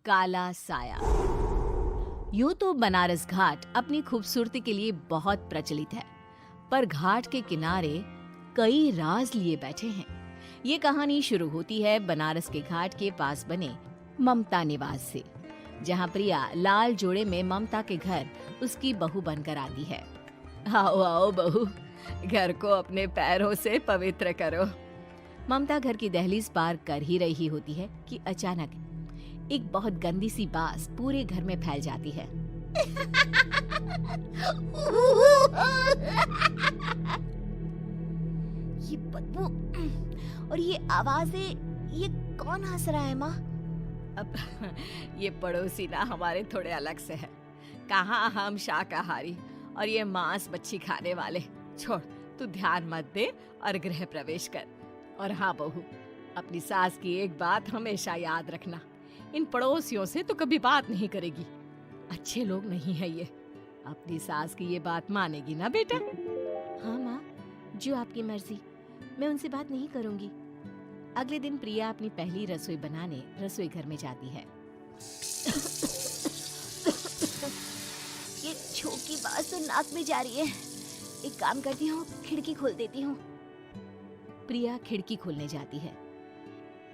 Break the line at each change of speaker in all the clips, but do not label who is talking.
काला साया। यूं तो बनारस घाट अपनी खूबसूरती के लिए बहुत प्रचलित है, पर घाट के किनारे कई राज लिए बैठे हैं। ये कहानी शुरू होती है बनारस के घाट के पास बने ममता निवास से, जहां प्रिया लाल जोड़े में ममता के घर उसकी बहू बनकर आती है। आओ आओ बहू, घर को अपने पैरों से पवित्र करो। ममता घर की दहलीज पार कर ही रही होती है कि अचानक एक बहुत गंदी सी बास पूरे घर में फैल जाती है।
ये बदबू और ये आवाजें, ये कौन हंस रहा है माँ?
अब ये पड़ोसी ना हमारे थोड़े अलग से है। कहाँ हम शाकाहारी और ये मांस मच्छी खाने वाले। छोड़, तू ध्यान मत दे और गृह प्रवेश कर। और हाँ बहू, अपनी सास की एक बात हमेशा याद रखना, इन पड़ोसियों से तो कभी बात नहीं करेगी। अच्छे लोग नहीं है ये। अपनी सास की ये बात मानेगी ना बेटा?
हाँ माँ, जो आपकी मर्जी, मैं उनसे बात नहीं करूंगी।
अगले दिन प्रिया अपनी पहली रसोई बनाने रसोई घर में जाती है।
ये छोकी बात तो नाक में जा रही है। एक काम करती हूँ, खिड़की खोल देती हूँ।
प्रिया खिड़की खोलने जाती है।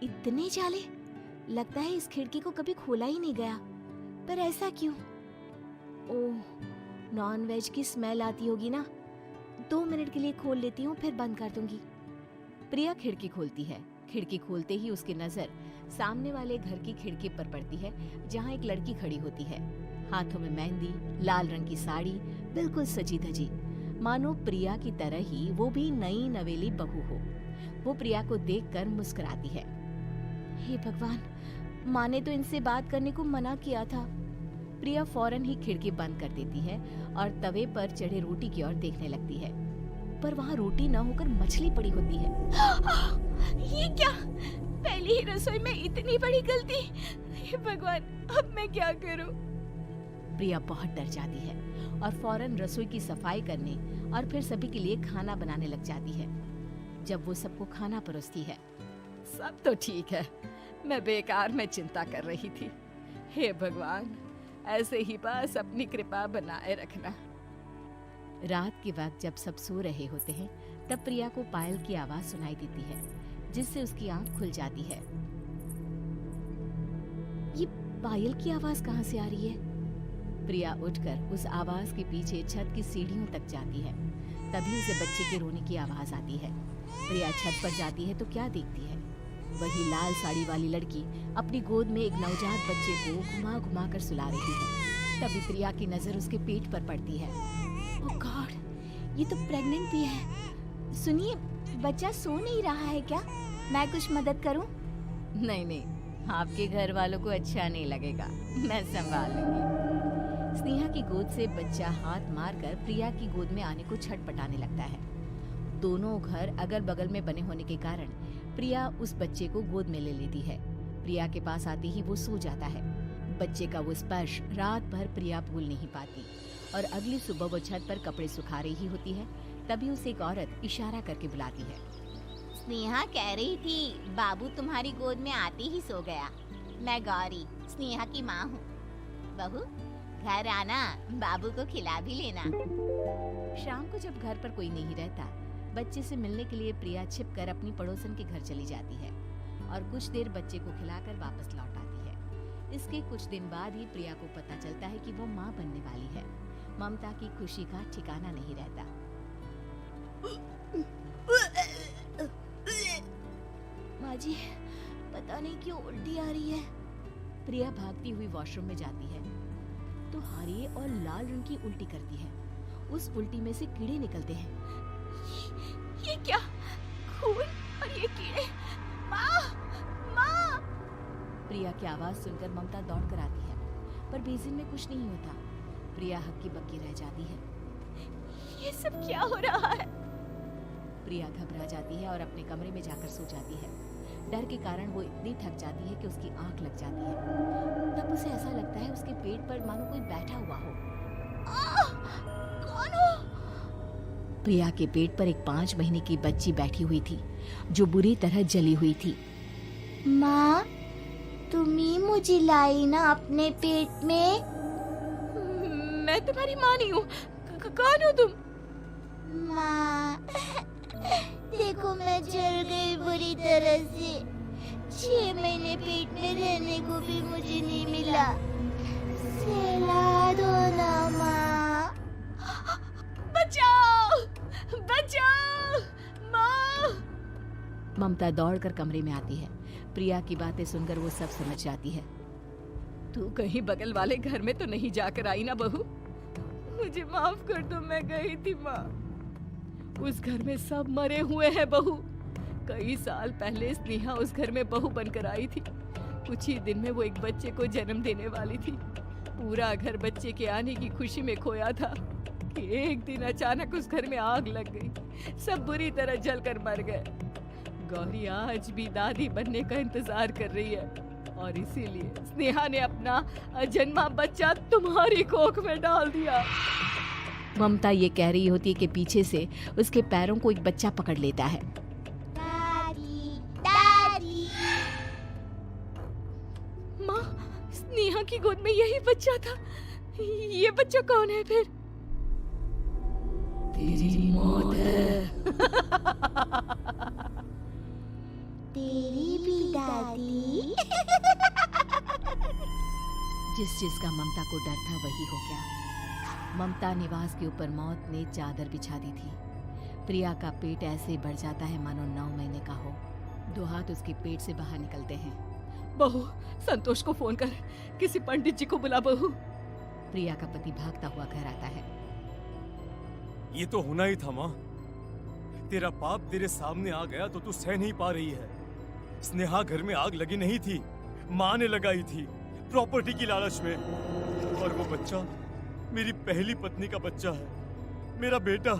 इतने जाले, लगता है इस खिड़की को कभी खोला ही नहीं गया। पर ऐसा क्यों? ओह, नॉन वेज की स्मेल आती होगी ना। 2 मिनट के लिए खोल लेती हूँ, फिर बंद कर दूंगी।
प्रिया खिड़की खोलती है। खिड़की खोलते ही उसकी नजर सामने वाले घर की खिड़की पर पड़ती है, जहाँ एक लड़की खड़ी होती है। हाथों में मेहंदी, लाल रंग की साड़ी, बिल्कुल सजी धजी, मानो प्रिया की तरह ही वो भी नई नवेली बहू हो। वो प्रिया को देखकर मुस्कुराती है।
हे भगवान, माँ ने तो इनसे बात करने को मना किया था।
प्रिया फौरन ही खिड़की बंद कर देती है और तवे पर चढ़े रोटी की ओर देखने लगती है, पर वहाँ रोटी न होकर मछली पड़ी होती है।
ये क्या? पहली ही रसोई में इतनी बड़ी गलती। हे भगवान, अब मैं क्या करूं?
प्रिया बहुत डर जाती है और फौरन रसोई की सफाई करने और फिर सभी के लिए खाना बनाने लग जाती है। जब वो सबको खाना परोसती है, सब तो ठीक है, मैं बेकार में चिंता कर रही थी। हे भगवान, ऐसे ही बस अपनी कृपा बनाए रखना। रात के वक्त जब सब सो रहे होते हैं, तब प्रिया को पायल की आवाज सुनाई देती है, जिससे उसकी आंख खुल जाती है।
ये पायल की आवाज कहाँ से आ रही है?
प्रिया उठकर उस आवाज के पीछे छत की सीढ़ियों तक जाती है। तभी उसे बच्चे के रोने की आवाज आती है। प्रिया छत पर जाती है तो क्या देखती है? वही लाल साड़ी वाली लड़की अपनी गोद में एक नवजात बच्चे को घुमा घुमा कर सुला रही है। तभी प्रिया की नजर उसके पेट पर पड़ती है।
ओह गॉड, ये तो प्रेग्नेंट भी है। सुनिए, बच्चा सो नहीं रहा है क्या? मैं कुछ मदद करूं?
नहीं नहीं, आपके घर वालों को अच्छा नहीं लगेगा, मैं संभाल लूंगी। स्नेहा की गोद से बच्चा हाथ मारकर प्रिया की गोद में आने को छटपटाने लगता है। दोनों घर अगल बगल में बने होने के कारण प्रिया उस बच्चे को गोद में ले लेती है। प्रिया के पास आते ही वो सो जाता है। बच्चे का वो स्पर्श रात भर प्रिया भूल नहीं पाती और अगली सुबह वो छत पर कपड़े सुखा रही होती है। तभी उसे एक औरत इशारा करके बुलाती है।
स्नेहा कह रही थी बाबू तुम्हारी गोद में आते ही सो गया। मैं गौरी, स्नेहा की माँ हूँ। बहू, घर आना, बाबू को खिला भी लेना।
शाम को जब घर पर कोई नहीं रहता, बच्चे से मिलने के लिए प्रिया छिपकर अपनी पड़ोसन के घर चली जाती है और कुछ देर बच्चे को खिलाकर वापस लौट आती है। इसके कुछ दिन बाद ही प्रिया को पता चलता है कि वो माँ बनने वाली है। ममता की खुशी का ठिकाना नहीं रहता।
माँ जी, पता नहीं क्यों उल्टी आ रही है।
प्रिया भागती हुई वॉशरूम में जाती है तो हरे और लाल रंग की उल्टी करती है। उस उल्टी में से कीड़े निकलते हैं।
ये क्या? खून और ये कीड़े! माँ! माँ!
प्रिया की आवाज सुनकर ममता दौड़ कर आती है, पर बेसिन में कुछ नहीं होता। प्रिया हक्की बक्की रह जाती है।
ये सब क्या हो रहा है?
प्रिया घबरा जाती है और अपने कमरे में जाकर सो जाती है। डर के कारण वो इतनी थक जाती है कि उसकी आंख लग जाती है। तब उसे ऐसा लगता है उसके पेट पर मानो कोई बैठा हुआ हो।
कौन हो?
प्रिया के पेट पर एक 5 महीने की बच्ची बैठी हुई थी, जो बुरी तरह जली हुई थी।
माँ, तुम ही मुझे लाई ना अपने पेट में।
मैं तुम्हारी माँ नहीं हूँ। कौन हो तुम?
माँ, देखो मैं जल गई बुरी तरह से। 6 महीने पेट में रहने को भी मुझे नहीं मिला। सहला दो ना माँ।
बचाओ, बचाओ, माँ। ममता दौड़कर कमरे में आती है। प्रिया की बातें सुनकर वो सब समझ जाती है। तू कहीं बगल वाले घर में तो नहीं जाकर आई ना बहू? मुझे माफ कर दो, मैं गई थी माँ। उस घर में सब मरे हुए हैं बहू। कई साल पहले स्नेहा उस घर में बहू बनकर आई थी। कुछ ही दिन में वो एक बच्चे को जन्म देने वाली थी। पूरा घर बच्चे के आने की खुशी में खोया था कि एक दिन अचानक उस घर में आग लग गई। सब बुरी तरह जलकर मर गए। गौरी आज भी दादी बनने का इंतजार कर रही है और इसीलिए स्नेहा ने अपना अजन्मा बच्चा तुम्हारी कोख में डाल दिया। ममता ये कह रही होती है कि पीछे से उसके पैरों को एक बच्चा पकड़ लेता है।
दादी, दादी।
माँ, स्नेहा की गोद में यही बच्चा था। ये बच्चा कौन है फिर? तेरी मौत है।
तेरी भी दादी।
जिस चीज का ममता को डर था वही हो गया। ममता निवास के ऊपर मौत ने चादर बिछा दी थी। प्रिया का पेट ऐसे बढ़ जाता है मानो 9 महीने का हो। 2 हाथ उसके पेट से बाहर निकलते हैं। बहू, संतोष को फोन कर, किसी पंडित जी को बुला बहू। प्रिया का पति भागता हुआ घर आता है।
ये तो होना ही था माँ। तेरा पाप तेरे सामने आ गया तो तू सह नहीं पा रही है। स्नेहा घर में आग लगी नहीं थी, माँ ने लगाई थी, प्रॉपर्टी की लालच में। और वो बच्चा मेरी पहली पत्नी का बच्चा है, मेरा बेटा,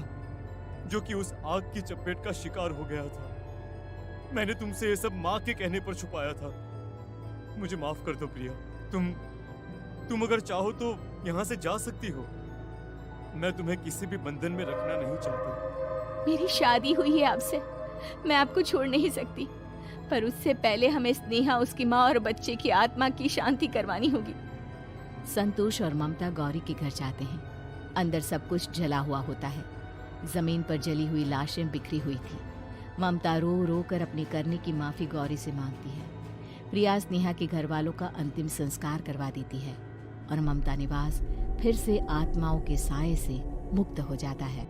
जो कि उस आग की चपेट का शिकार हो गया था। मैंने तुमसे ये सब माँ के कहने पर छुपाया था। मुझे माफ कर दो प्रिया। तुम अगर चाहो तो यहाँ से जा सकती हो। मैं तुम्हें किसी भी बंधन में रखना नहीं चाहता।
मेरी शादी हुई है आपसे, मैं आपको छोड़ नहीं सकती, पर उससे पहले हमें स्नेहा, उसकी माँ और बच्चे की आत्मा की शांति करवानी होगी। संतोष और ममता गौरी के घर जाते हैं। अंदर सब कुछ जला हुआ होता है। जमीन पर जली हुई लाशें बिखरी हुई थी। ममता रो रो कर अपने करने की माफी गौरी से मांगती है। प्रिया स्नेहा के घर वालों का अंतिम संस्कार करवा देती है और ममता निवास फिर से आत्माओं के साए से मुक्त हो जाता है।